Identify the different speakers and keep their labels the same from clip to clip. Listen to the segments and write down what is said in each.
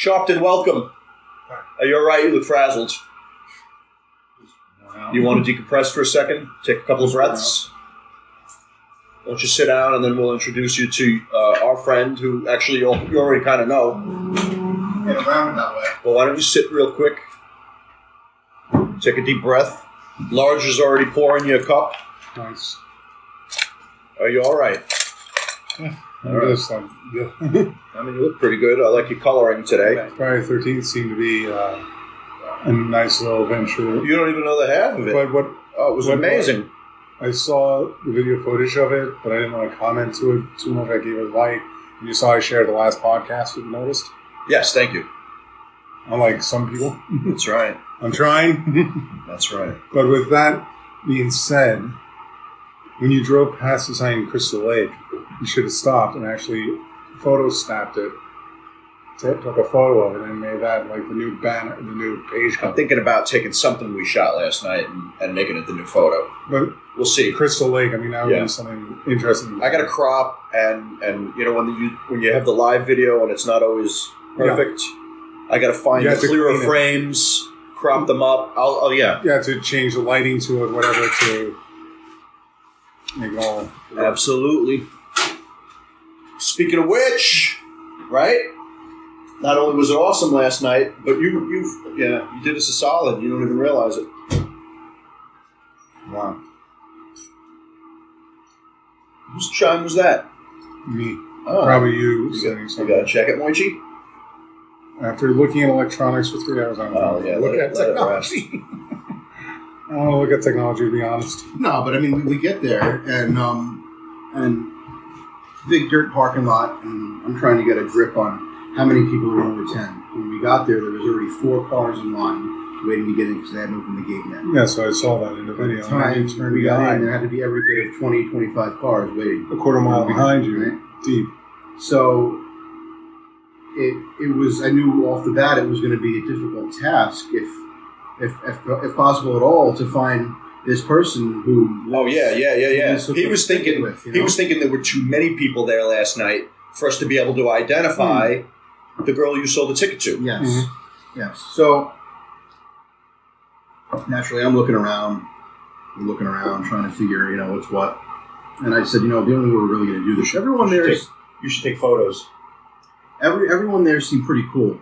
Speaker 1: Sharpton, welcome. Are you all right? You look frazzled. You want to decompress for a second? Take a couple of breaths? Why don't you sit down, and then we'll introduce you to our friend, who actually you already kind of know.
Speaker 2: Get around that way.
Speaker 1: Well, why don't you sit real quick? Take a deep breath. Large is already pouring you a cup.
Speaker 3: Nice.
Speaker 1: Are you all right?
Speaker 3: Yeah.
Speaker 1: All right.
Speaker 3: Yeah.
Speaker 1: I mean, you look pretty good. I like your coloring today.
Speaker 3: Friday the 13th seemed to be a nice little venture.
Speaker 1: You don't even know the half of it.
Speaker 3: But
Speaker 1: it was amazing.
Speaker 3: I saw the video footage of it, but I didn't want to comment to it too much. I gave it light. And you saw I shared the last podcast, you noticed?
Speaker 1: Yes, thank you.
Speaker 3: Unlike some people.
Speaker 1: That's right.
Speaker 3: I'm trying.
Speaker 1: That's right.
Speaker 3: But with that being said, when you drove past the sign in Crystal Lake, you should have stopped and actually photo snapped it. Took a photo of it and made that like the new banner, the new page cover.
Speaker 1: I'm thinking about taking something we shot last night and making it the new photo.
Speaker 3: But
Speaker 1: we'll see.
Speaker 3: Crystal Lake, I mean, that would be something interesting.
Speaker 1: I got to crop, and you know when you have the live video and it's not always perfect, I got to find the clearer frames, crop them up.
Speaker 3: Yeah, to change the lighting to it, whatever, to make it all.
Speaker 1: Absolutely. Speaking of which, right? Not only was it awesome last night, but you did us a solid. You don't even realize it.
Speaker 3: Wow.
Speaker 1: Whose chime was that?
Speaker 3: Me.
Speaker 1: Oh.
Speaker 3: Probably you saying something.
Speaker 1: You got to check it, Moichi?
Speaker 3: After looking at electronics for 3 hours, I'm
Speaker 1: look at technology.
Speaker 3: I don't want to look at technology, to be honest.
Speaker 2: No, but I mean, we get there, and big dirt parking lot, and I'm trying to get a grip on how many people are going to attend. When we got there was already 4 cars in line waiting to get in because they hadn't opened the gate yet.
Speaker 3: Yeah, so I saw that in the video.
Speaker 2: By the time we got in, there had to be every bit of 20, 25 cars waiting.
Speaker 3: A quarter mile behind you,
Speaker 2: right?
Speaker 3: Deep.
Speaker 2: So it was. I knew off the bat it was going to be a difficult task, if possible at all, to find this person who.
Speaker 1: Oh yeah. He was thinking. He was thinking there were too many people there last night for us to be able to identify the girl you sold the ticket to.
Speaker 2: Yes. Mm-hmm. Yes. So naturally, I'm looking around, trying to figure, what's what. And I said, the only way we're really going to do this. Everyone there is.
Speaker 1: You should take photos.
Speaker 2: Everyone there seemed pretty cool.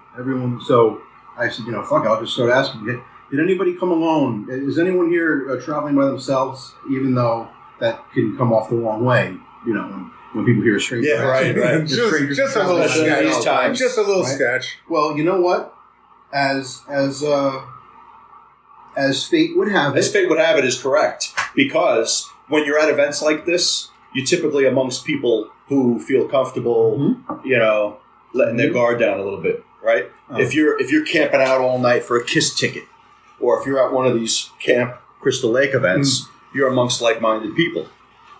Speaker 2: So I said, fuck it, I'll just start asking. Did anybody come alone? Is anyone here traveling by themselves? Even though that can come off the wrong way, when people hear a stranger.
Speaker 1: Yeah, right.
Speaker 3: Just a little sketch. Just a little sketch.
Speaker 2: Well, you know what? As fate would have it.
Speaker 1: As fate would have it is correct. Because when you're at events like this, you're typically amongst people who feel comfortable, letting their guard down a little bit, right? Oh. If you're camping out all night for a KISS ticket, or if you're at one of these Camp Crystal Lake events, you're amongst like-minded people.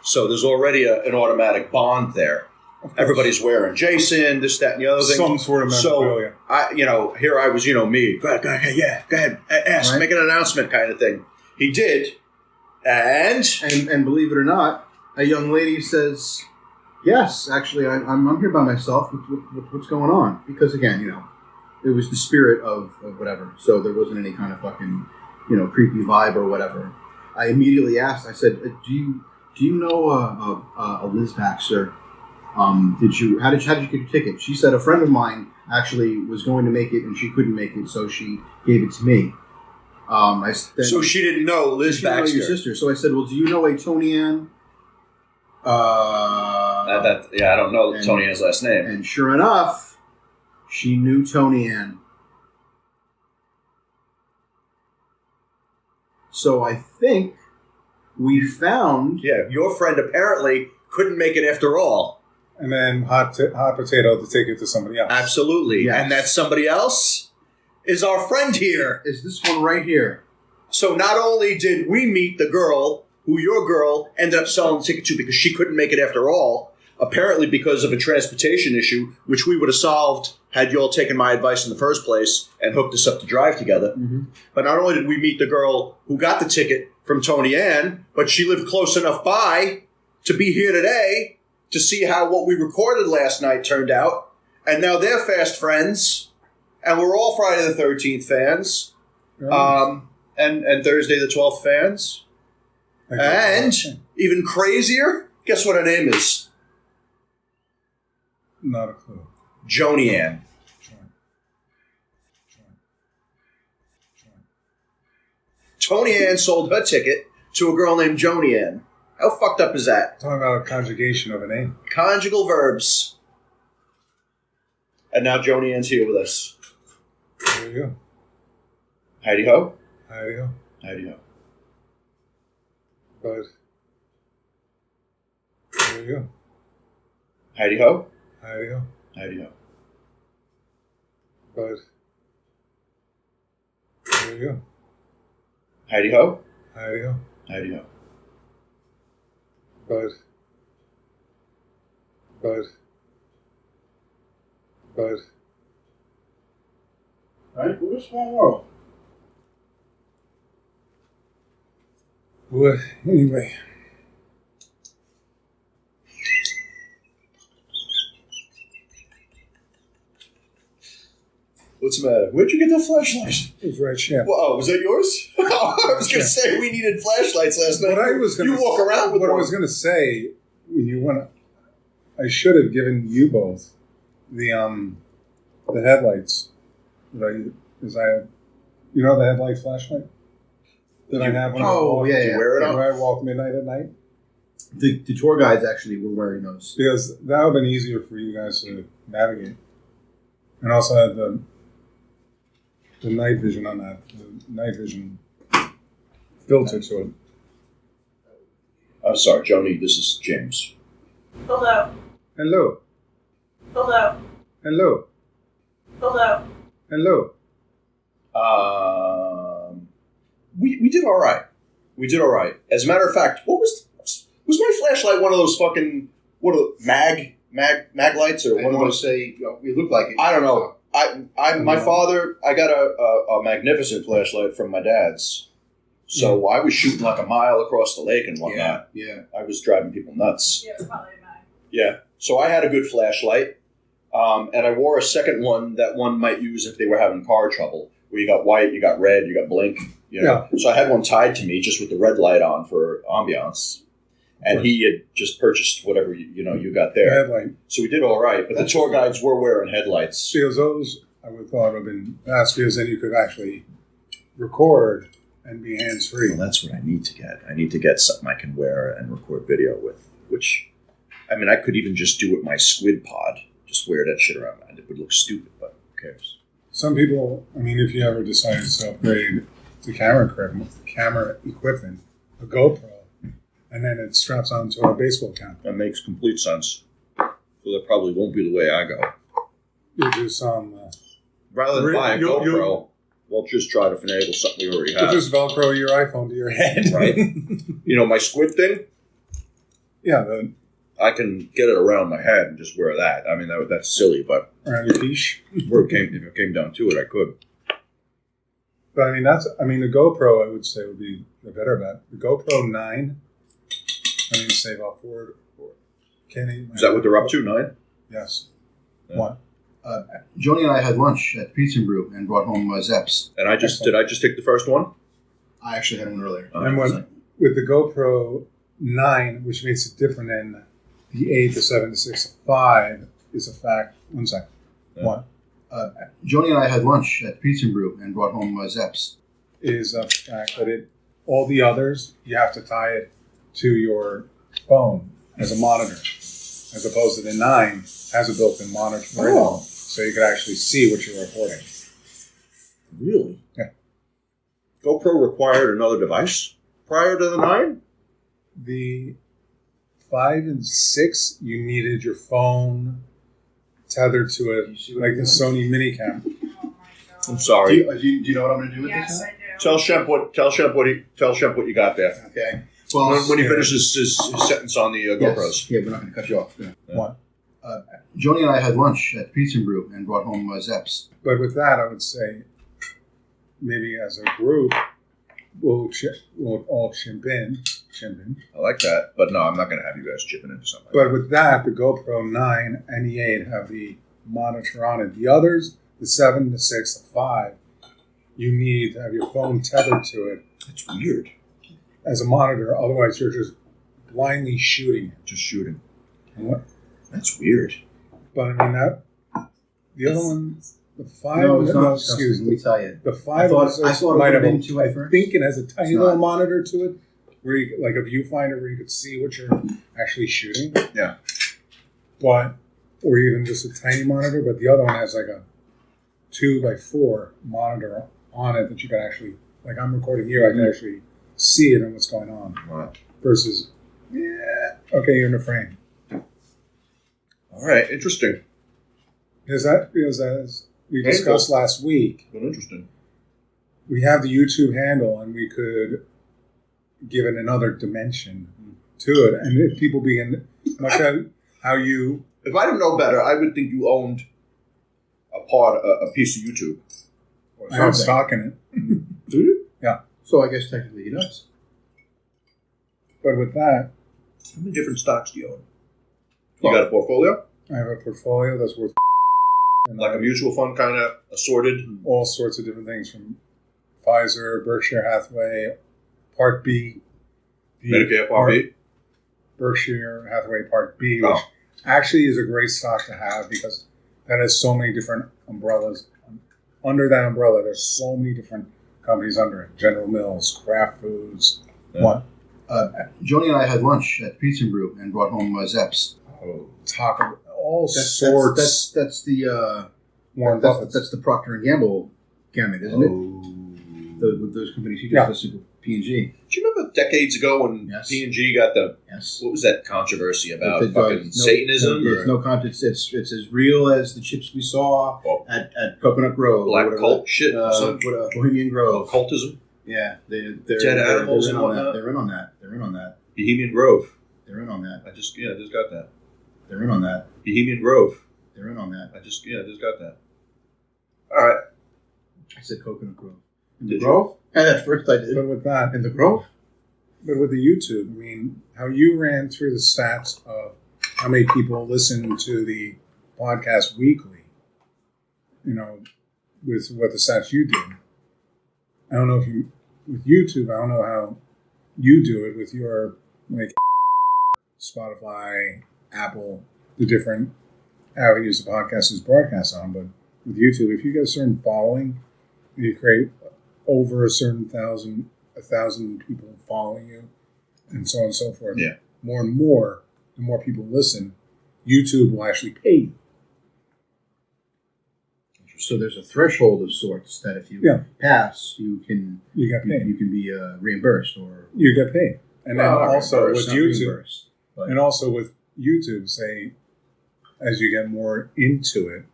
Speaker 1: So there's already an automatic bond there. Everybody's wearing Jason, this, that, and the other thing.
Speaker 3: Some sort of memorabilia.
Speaker 1: So, here I was, me. Go ahead, ask, make an announcement kind of thing. He did, and
Speaker 2: believe it or not, a young lady says, yes, actually, I'm here by myself. What's going on? Because, again, it was the spirit of whatever. So there wasn't any kind of fucking, creepy vibe or whatever. I immediately asked, I said, do you know a Liz Baxter? How did you get your ticket? She said a friend of mine actually was going to make it and she couldn't make it, so she gave it to me.
Speaker 1: So she didn't know Liz Baxter.
Speaker 2: Know your sister. So I said, well, do you know a Jonianne?
Speaker 1: I don't know Jonianne's last name.
Speaker 2: And sure enough, she knew Jonianne. So I think we found...
Speaker 1: Yeah, your friend apparently couldn't make it after all.
Speaker 3: And then hot potato to take it to somebody else.
Speaker 1: Absolutely. Yes. And that somebody else is our friend here.
Speaker 2: Is this one right here.
Speaker 1: So not only did we meet the girl who your girl ended up selling the ticket to because she couldn't make it after all, apparently because of a transportation issue, which we would have solved had you all taken my advice in the first place and hooked us up to drive together. Mm-hmm. But not only did we meet the girl who got the ticket from Jonianne, but she lived close enough by to be here today to see how what we recorded last night turned out. And now they're fast friends. And we're all Friday the 13th fans. And Thursday the 12th fans. And even crazier, guess what her name is?
Speaker 3: Not a clue.
Speaker 1: Jonianne. Tony-Ann sold her ticket to a girl named Jonianne. How fucked up is that?
Speaker 3: Talking about a conjugation of a name.
Speaker 1: Conjugal verbs. And now Jonianne's here with us.
Speaker 3: There you go.
Speaker 1: Heidi ho.
Speaker 3: Heidi ho.
Speaker 1: Heidi ho.
Speaker 3: But there you go.
Speaker 1: Heidi ho.
Speaker 3: Heidi ho.
Speaker 1: Heidi ho.
Speaker 3: But there you go.
Speaker 1: Heidi ho.
Speaker 3: Heidi ho.
Speaker 1: Heidi ho.
Speaker 3: But
Speaker 2: Right? We're a small world.
Speaker 3: what? Anyway.
Speaker 1: What's the matter? Where'd you get that flashlight?
Speaker 3: It was right, Champ.
Speaker 1: Well, oh, was that yours? I was going to say we needed flashlights last night. You walk around with
Speaker 3: what
Speaker 1: one.
Speaker 3: I was going to say when you went, I should have given you both the headlights. You know the headlight flashlight that I have when I walk.
Speaker 2: Yeah,
Speaker 1: Did you wear it on?
Speaker 3: When I walk midnight at night.
Speaker 2: The tour guides actually were wearing those.
Speaker 3: Because that would have been easier for you guys to navigate. And also had the night vision on that. The night vision filter to it.
Speaker 1: I'm sorry, Joni. This is James.
Speaker 4: Hello.
Speaker 3: Hello.
Speaker 4: Hello.
Speaker 3: Hello.
Speaker 4: Hello.
Speaker 3: Hello.
Speaker 1: We did all right. We did all right. As a matter of fact, what was my flashlight? One of those fucking mag lights or
Speaker 2: I
Speaker 1: one of
Speaker 2: want
Speaker 1: those?
Speaker 2: to say it looked like it.
Speaker 1: I don't know. My father. I got a magnificent flashlight from my dad's. So I was shooting like a mile across the lake and whatnot.
Speaker 2: Yeah.
Speaker 1: I was driving people nuts.
Speaker 4: Yeah, it's probably mine.
Speaker 1: Yeah. So I had a good flashlight. And I wore a second one that one might use if they were having car trouble, where you got white, you got red, you got blink. You know? Yeah. So I had one tied to me just with the red light on for ambiance. And he had just purchased whatever you got there.
Speaker 3: Headlight.
Speaker 1: So we did all right. But the tour guides were wearing headlights.
Speaker 3: Because those, I would have thought would have been best because then you could actually record and be hands-free.
Speaker 1: Well, that's what I need to get. I need to get something I can wear and record video with, which, I mean, I could even just do with my squid pod. Just wear that shit around. It would look stupid, but who cares?
Speaker 3: Some people, I mean, if you ever decided to upgrade to camera equipment, a GoPro, and then it straps onto a baseball cap.
Speaker 1: That makes complete sense. So that probably won't be the way I go.
Speaker 3: You'll do some...
Speaker 1: Rather than buy a GoPro, we'll just try to finagle something we already have.
Speaker 3: You'll just Velcro your iPhone to your head.
Speaker 1: Right. My squid thing?
Speaker 3: Yeah,
Speaker 1: I can get it around my head and just wear that. I mean, that's silly, but...
Speaker 3: Around your quiche?
Speaker 1: If it came down to it, I could.
Speaker 3: But I mean, the GoPro, I would say, would be the better bet. The GoPro 9, save off for Kenny.
Speaker 1: Is that what they're up to, 9?
Speaker 3: Yes.
Speaker 1: Yeah.
Speaker 3: What?
Speaker 2: Joni and I had lunch at Pizza and Brew and brought home Zeps.
Speaker 1: And did I just take the first one?
Speaker 2: I actually had one earlier.
Speaker 3: And with the GoPro 9, which makes it different than the 8, the 7, the 6, the 5, is a fact. 1 second.
Speaker 1: Yeah.
Speaker 3: What?
Speaker 2: Joni and I had lunch at Pizza and Brew and brought home Zeps.
Speaker 3: Is a fact that all the others, you have to tie it to your phone as a monitor, as opposed to the 9 has a built-in monitor.
Speaker 1: Oh.
Speaker 3: So you can actually see what you're recording.
Speaker 1: Really?
Speaker 3: Yeah.
Speaker 1: GoPro required another device prior to the 9?
Speaker 3: The 5 and 6, you needed your phone tethered to it, like the Sony Minicam.
Speaker 4: Oh my God.
Speaker 1: I'm sorry.
Speaker 2: Do you know what I'm going to do with
Speaker 4: Yes,
Speaker 2: this?
Speaker 4: I do.
Speaker 1: Tell Shemp what you got there.
Speaker 2: Okay. Well,
Speaker 1: When he finishes his sentence on the GoPros.
Speaker 2: Yeah, we're not going to cut you off. Yeah.
Speaker 3: What?
Speaker 2: Joni and I had lunch at Pizza and Brew and brought home Zeps.
Speaker 3: But with that, I would say maybe as a group, we'll all chip in.
Speaker 1: I like that, but no, I'm not going to have you guys chipping into something.
Speaker 3: But with that, the GoPro 9 and the 8 have the monitor on it. The others, the 7, the 6, the 5, you need to have your phone tethered to it.
Speaker 1: That's weird.
Speaker 3: As a monitor, otherwise you're just blindly shooting it.
Speaker 1: Just shooting.
Speaker 3: And what?
Speaker 1: That's weird.
Speaker 3: But I mean that the other one, the 5.
Speaker 2: No, it's not.
Speaker 3: Excuse
Speaker 2: Let me tell you.
Speaker 3: The 5
Speaker 2: I thought
Speaker 3: might
Speaker 2: it
Speaker 3: have
Speaker 2: would have been 2 at first.
Speaker 3: I think it has a tiny
Speaker 2: It's
Speaker 3: little
Speaker 2: not.
Speaker 3: monitor to it, where you like a viewfinder where you could see what you're actually shooting.
Speaker 1: Yeah.
Speaker 3: But or even just a tiny monitor. But the other one has like a 2x4 monitor on it that you can actually, like I'm recording you, I can actually see it and what's going on.
Speaker 1: Wow.
Speaker 3: Versus, okay, you're in the frame.
Speaker 1: All right, interesting.
Speaker 3: Because as we discussed last week,
Speaker 1: Well, interesting.
Speaker 3: we have the YouTube handle and we could give it another dimension to it. And if people begin, like how you...
Speaker 1: If I didn't know better, I would think you owned a piece of YouTube.
Speaker 3: I have stock in it.
Speaker 1: Do you?
Speaker 3: Yeah.
Speaker 2: So I guess technically he does.
Speaker 3: But with that,
Speaker 1: How many different stocks do you own? You got a portfolio?
Speaker 3: I have a portfolio that's worth and
Speaker 1: Like a mutual fund kind of assorted?
Speaker 3: all sorts of different things from Pfizer, Berkshire Hathaway, Part B,
Speaker 1: Medicare Part B?
Speaker 3: Berkshire Hathaway Part B, which
Speaker 1: Oh.
Speaker 3: actually is a great stock to have because that has so many different umbrellas. Under that umbrella, there's so many different companies under it. General Mills, Kraft Foods,
Speaker 1: Yeah.
Speaker 3: what?
Speaker 2: Joni and I had lunch at Pizza and Brew and brought home Zeps.
Speaker 1: Oh.
Speaker 3: Taco, all
Speaker 2: That's the
Speaker 3: Warren
Speaker 2: that's
Speaker 3: Buffett's.
Speaker 2: the Procter and Gamble gamut, isn't it? With those companies, he
Speaker 3: Yeah.
Speaker 2: just P&G.
Speaker 1: Do you remember decades ago when
Speaker 2: Yes.
Speaker 1: P&G got the...
Speaker 2: Yes.
Speaker 1: What was that controversy about?
Speaker 2: It's,
Speaker 1: Fucking Satanism?
Speaker 2: It's
Speaker 1: or
Speaker 2: no context. It's as real as the chips we saw
Speaker 1: Oh.
Speaker 2: at Coconut Grove.
Speaker 1: Black
Speaker 2: or whatever.
Speaker 1: cult shit? or something?
Speaker 2: Bohemian Grove.
Speaker 1: Occultism?
Speaker 2: Yeah, they're
Speaker 1: Dead animals
Speaker 2: in
Speaker 1: and
Speaker 2: on that.
Speaker 1: whatnot?
Speaker 2: They're in on that. They're in on that.
Speaker 1: Bohemian Grove.
Speaker 2: They're in on that.
Speaker 1: I just got that.
Speaker 2: They're in on that.
Speaker 1: Bohemian Grove.
Speaker 2: They're in on that.
Speaker 1: I just got that. All right.
Speaker 2: I said Coconut Grove. In
Speaker 1: Did
Speaker 2: the
Speaker 1: you?
Speaker 2: Grove? And at first I did.
Speaker 3: But with that,
Speaker 2: In the Grove?
Speaker 3: but with the YouTube, I mean, how you ran through the stats of how many people listen to the podcast weekly, you know, with what the stats you did. I don't know if you, with YouTube, I don't know how you do it with your, like, Spotify, Apple, the different avenues the podcast is broadcast on, but with YouTube, if you get a certain following, you create over a certain 1,000 people following you, and so on and so forth.
Speaker 1: Yeah.
Speaker 3: More and more, the more people listen, YouTube will actually pay you.
Speaker 2: So there's a threshold of sorts that if you pass, you can
Speaker 3: You get paid.
Speaker 2: you can be reimbursed or
Speaker 3: You get paid. And then
Speaker 2: Well,
Speaker 3: also with
Speaker 2: reimbursed, not
Speaker 3: YouTube,
Speaker 2: reimbursed, but-
Speaker 3: and also with YouTube, say, as you get more into it,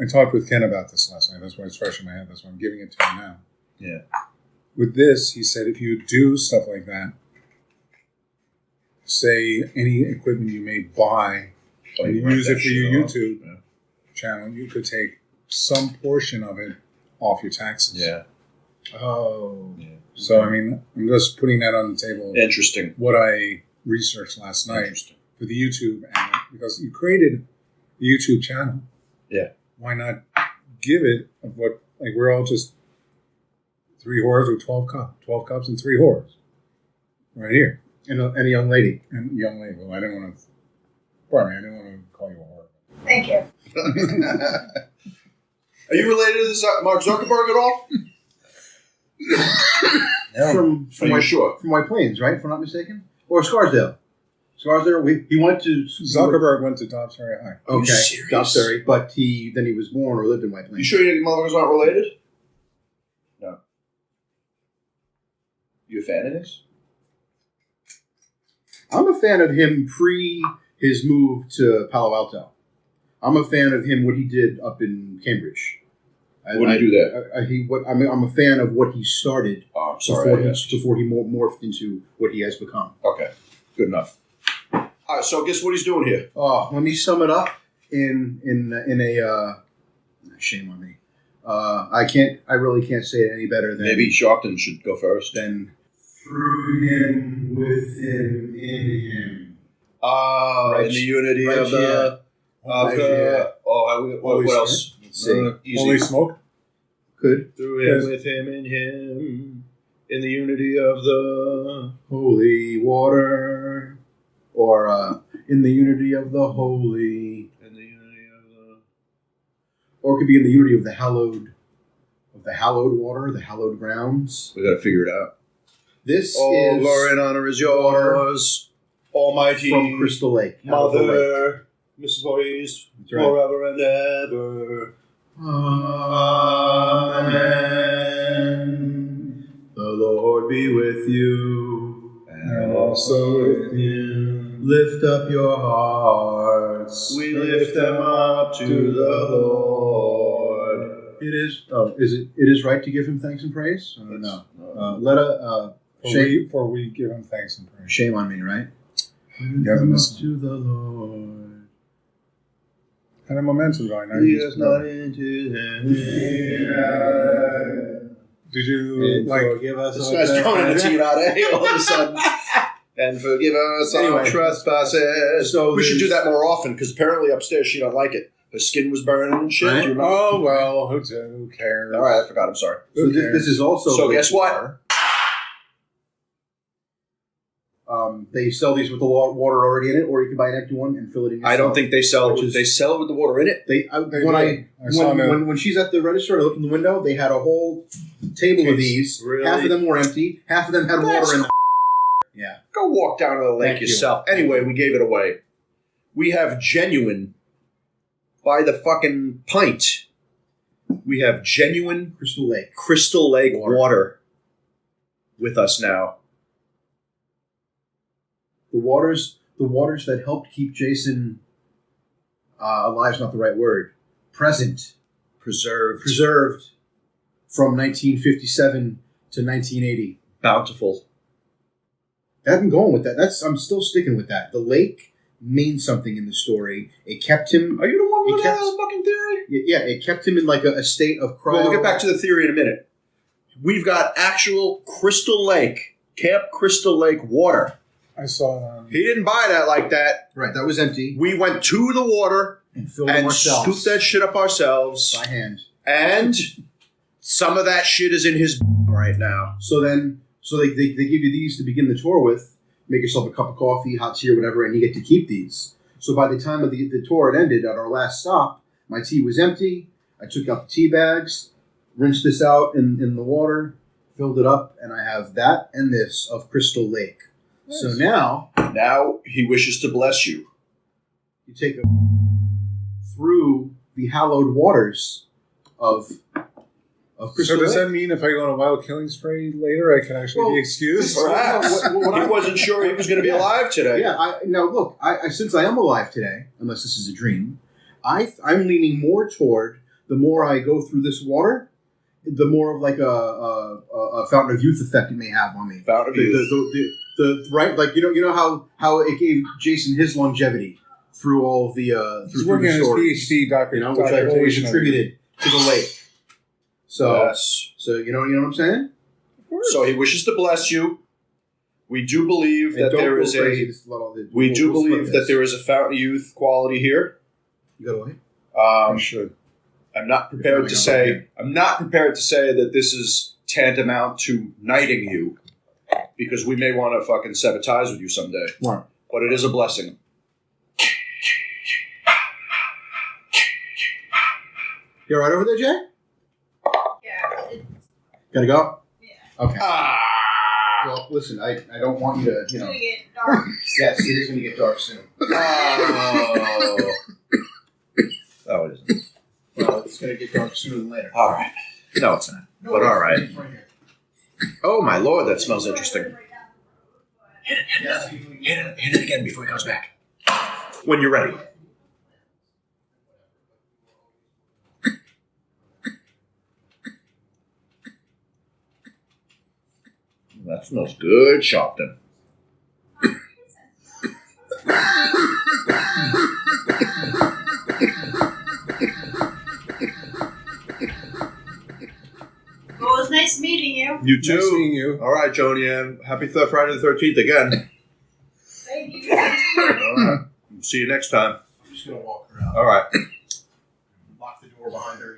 Speaker 3: I talked with Ken about this last night. That's why it's fresh in my head. That's why I'm giving it to him now.
Speaker 1: Yeah.
Speaker 3: With this, he said, if you do stuff like that, say any equipment you may buy and you use it for your YouTube channel, you could take some portion of it off your taxes.
Speaker 1: Yeah.
Speaker 2: Oh.
Speaker 1: Yeah.
Speaker 3: So, I mean, I'm just putting that on the table.
Speaker 1: Interesting.
Speaker 3: What I researched last night
Speaker 1: Interesting.
Speaker 3: for the YouTube, and because you created the YouTube channel.
Speaker 1: Yeah.
Speaker 3: Why not give it of what, like, we're all just 3 whores with 12 cups and 3 whores. Right here.
Speaker 2: And a young lady.
Speaker 3: And young lady. Well, I didn't want to, pardon me, I didn't want to call you a whore.
Speaker 4: Thank you.
Speaker 1: Are you related to this Mark Zuckerberg at all?
Speaker 2: From
Speaker 1: Are you sure?
Speaker 2: From White Plains, right? If I'm not mistaken, or Scarsdale. Scarsdale. He went to
Speaker 3: Zuckerberg went to Dobbs Ferry High.
Speaker 1: Are you
Speaker 2: Okay,
Speaker 1: serious?
Speaker 2: Dobbsbury, but he was born or lived in White Plains.
Speaker 1: You sure you motherfuckers aren't related? No. You a fan of his?
Speaker 2: I'm a fan of him pre his move to Palo Alto. I'm a fan of him what he did up in Cambridge.
Speaker 1: What did he do there?
Speaker 2: I'm a fan of what he started
Speaker 1: Oh, I'm sorry.
Speaker 2: before he morphed into what he has become.
Speaker 1: Okay. Good enough. All right, so guess what he's doing here?
Speaker 2: Oh, let me sum it up in a shame on me. I really can't say it any better than
Speaker 1: Maybe Sharpton should go first.
Speaker 2: than through him, with him, in him.
Speaker 1: In the unity
Speaker 2: right
Speaker 1: of
Speaker 2: here.
Speaker 1: the...
Speaker 2: Right here.
Speaker 1: what else?
Speaker 2: See.
Speaker 1: Easy.
Speaker 3: Holy smoke.
Speaker 2: Could.
Speaker 1: Through him, with him, in him, in the unity of the...
Speaker 2: Holy water. Or in the unity of the holy.
Speaker 1: In the unity of the...
Speaker 2: Or it could be in the unity of the hallowed water, the hallowed grounds.
Speaker 1: We gotta figure it out.
Speaker 2: This
Speaker 1: All
Speaker 2: is
Speaker 1: glory and honor is yours, Almighty
Speaker 2: from Crystal Lake.
Speaker 1: Mother, Mrs. Voorhees,
Speaker 2: That's right.
Speaker 1: forever and ever.
Speaker 2: Amen. The Lord be with you.
Speaker 1: And also with you.
Speaker 2: Lift up your hearts.
Speaker 1: We lift them up to the Lord.
Speaker 2: It is. Oh, is it? It is right to give Him thanks and praise. No. Shame.
Speaker 3: For we give him thanks and praise.
Speaker 2: Shame on me, right?
Speaker 3: Give
Speaker 2: Lift
Speaker 3: him
Speaker 2: them
Speaker 3: this.
Speaker 2: up to the Lord.
Speaker 3: And a momentum going on.
Speaker 1: Lead us not into
Speaker 3: Did you
Speaker 2: And
Speaker 3: like?
Speaker 2: forgive us.
Speaker 1: This
Speaker 2: our
Speaker 1: guy's throwing in a
Speaker 2: trespasses.
Speaker 1: tea out all of a sudden. And forgive us our
Speaker 2: Anyway,
Speaker 1: trespasses.
Speaker 2: so
Speaker 1: we should do
Speaker 2: there's-
Speaker 1: that more often because apparently upstairs she don't like it. Her skin was burning and shit.
Speaker 2: Right.
Speaker 1: Do you remember?
Speaker 3: Oh well, who cares?
Speaker 1: All right, I forgot. I'm sorry.
Speaker 2: So
Speaker 3: Who
Speaker 2: this,
Speaker 3: cares?
Speaker 2: this is also.
Speaker 1: So guess what?
Speaker 2: water. They sell these with the water already in it, or you can buy an empty one and fill it in yourself.
Speaker 1: I don't think they sell
Speaker 2: Which
Speaker 1: it.
Speaker 2: is-
Speaker 1: They sell it with the water in it.
Speaker 2: They
Speaker 3: They
Speaker 2: when
Speaker 3: do. I saw them.
Speaker 2: when she's at the register, I looked in the window. They had a whole table of these.
Speaker 1: Really?
Speaker 2: Half of them were empty. Half of them had
Speaker 1: That's
Speaker 2: water in them. Yeah.
Speaker 1: Go walk down to the lake
Speaker 2: Thank you.
Speaker 1: yourself. Anyway, we gave it away. We have genuine by the fucking pint. We have genuine
Speaker 2: Crystal Lake.
Speaker 1: Crystal Lake
Speaker 2: Water.
Speaker 1: water with us now.
Speaker 2: The waters that helped keep Jason alive is not the right word. Present,
Speaker 1: Preserved.
Speaker 2: preserved from 1957 to 1980.
Speaker 1: Bountiful.
Speaker 2: I've been going with that. I'm still sticking with that. The lake means something in the story. It kept him.
Speaker 1: Are you the one with
Speaker 2: It kept-
Speaker 1: that fucking theory?
Speaker 2: Yeah, it kept him in like a state of cryo.
Speaker 1: Well, we'll get back to the theory in a minute. We've got actual Crystal Lake, Camp Crystal Lake water.
Speaker 3: I saw.
Speaker 1: He didn't buy that like that.
Speaker 2: Right, that was empty.
Speaker 1: We went to the water
Speaker 2: And filled them
Speaker 1: and
Speaker 2: ourselves
Speaker 1: scooped that shit up ourselves.
Speaker 2: by hand.
Speaker 1: And some of that shit is in his right now.
Speaker 2: So they give you these to begin the tour with. Make yourself a cup of coffee, hot tea, or whatever, and you get to keep these. So by the time of the tour had ended at our last stop, my tea was empty. I took out the tea bags, rinsed this out in the water, filled it up, and I have that and this of Crystal Lake.
Speaker 3: Nice.
Speaker 2: So now
Speaker 1: Now he wishes to bless you.
Speaker 2: you take a through the hallowed waters of Crystal
Speaker 3: So does
Speaker 2: Lake.
Speaker 3: that mean if I go on a wild killing spree later, I can actually
Speaker 2: Well,
Speaker 3: be excused?
Speaker 1: Perhaps.
Speaker 2: What
Speaker 1: He
Speaker 2: I-
Speaker 1: wasn't sure he was going to be
Speaker 2: Yeah.
Speaker 1: alive today.
Speaker 2: Yeah, now look, I since I am alive today, unless this is a dream, I'm leaning more toward the more I go through this water, the more of like a fountain of youth effect it may have on me.
Speaker 1: Fountain of youth.
Speaker 2: The right, like you know how it gave Jason his longevity through all of the
Speaker 3: He's
Speaker 2: through
Speaker 3: working
Speaker 2: the
Speaker 3: on his
Speaker 2: stories,
Speaker 3: PhD
Speaker 2: you know, which I've always
Speaker 3: dissertation.
Speaker 2: attributed to the lake. So
Speaker 1: Yes.
Speaker 2: so you know what I'm saying?
Speaker 1: So he wishes to bless you. We do believe
Speaker 2: And
Speaker 1: that
Speaker 2: don't
Speaker 1: there
Speaker 2: go
Speaker 1: is
Speaker 2: crazy,
Speaker 1: a.
Speaker 2: this is a lot of the-
Speaker 1: We do
Speaker 2: we'll split
Speaker 1: believe that
Speaker 2: this.
Speaker 1: there is a fountain of youth quality here.
Speaker 2: You got away?
Speaker 3: I should.
Speaker 1: I'm not prepared to say. I'm not prepared to say that this is tantamount to knighting you, because we may want to fucking sever ties with you someday.
Speaker 2: Right.
Speaker 1: But it is a blessing.
Speaker 2: You all right over there, Jay?
Speaker 4: Yeah.
Speaker 2: Gotta go?
Speaker 4: Yeah.
Speaker 2: Okay.
Speaker 1: Ah.
Speaker 2: Well, listen, I don't want you to,
Speaker 4: It's gonna get dark.
Speaker 2: Yes, it is going to get dark soon.
Speaker 1: Oh. Oh, it isn't.
Speaker 2: Well, it's going to get dark sooner than later.
Speaker 1: All right. No, it's not. But all right.
Speaker 2: It's right here.
Speaker 1: Oh my lord, that smells interesting.
Speaker 2: Yeah.
Speaker 1: Hit it again before he comes back. When you're ready. That smells good, Shopton.
Speaker 4: Well, it was nice meeting you.
Speaker 1: You
Speaker 3: Nice
Speaker 1: too.
Speaker 3: seeing you.
Speaker 1: All right, Jonianne. Happy Friday the 13th again.
Speaker 4: Thank you.
Speaker 1: All right. See you next time.
Speaker 2: I'm just going to walk around.
Speaker 1: All right.
Speaker 2: Lock the door behind her.